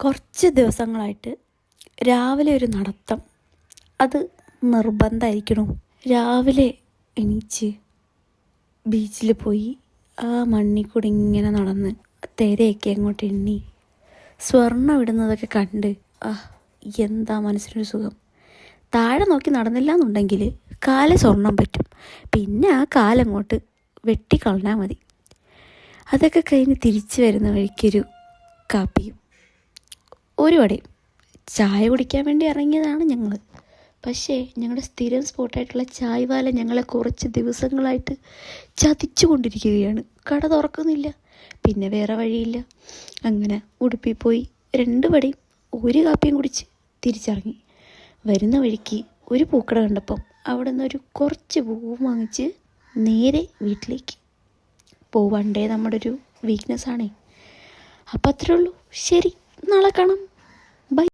കുറച്ച് ദിവസങ്ങളായിട്ട് രാവിലെ ഒരു നടത്തം അത് നിർബന്ധമായിരിക്കണം. രാവിലെ എണീച്ച് ബീച്ചിൽ പോയി ആ മണ്ണിൽ കൂടി ഇങ്ങനെ നടന്ന് തിരയൊക്കെ അങ്ങോട്ട് എണ്ണി സ്വർണ്ണം ഇടുന്നതൊക്കെ കണ്ട് എന്താ മനസ്സിനൊരു സുഖം. താഴെ നോക്കി നടന്നില്ല എന്നുണ്ടെങ്കിൽ കാല് സ്വർണ്ണം പറ്റും. പിന്നെ ആ കാലങ്ങോട്ട് വെട്ടിക്കളഞ്ഞാൽ മതി. അതൊക്കെ കഴിഞ്ഞ് തിരിച്ചു വരുന്ന വഴിക്കൊരു കാപ്പിയും ഒരു വടയും ചായ കുടിക്കാൻ വേണ്ടി ഇറങ്ങിയതാണ് ഞങ്ങൾ. പക്ഷേ ഞങ്ങളുടെ സ്ഥിരം സ്പോട്ടായിട്ടുള്ള ചായവാല ഞങ്ങളെ കുറച്ച് ദിവസങ്ങളായിട്ട് ചതിച്ചു കൊണ്ടിരിക്കുകയാണ്. കട തുറക്കുന്നില്ല. പിന്നെ വേറെ വഴിയില്ല. അങ്ങനെ ഉടുപ്പിൽ പോയി 2 വടയും ഒരു കാപ്പിയും കുടിച്ച് തിരിച്ചിറങ്ങി. വരുന്ന വഴിക്ക് ഒരു പൂക്കട കണ്ടപ്പം അവിടെ നിന്നൊരു കുറച്ച് പൂവ് വാങ്ങിച്ച് നേരെ വീട്ടിലേക്ക്. പോവണ്ടേ നമ്മുടെ ഒരു വീക്ക്നെസ് ആണേ. അപ്പം അത്രേ ഉള്ളൂ. ശരി, നാളെ കാണാം. ബൈ.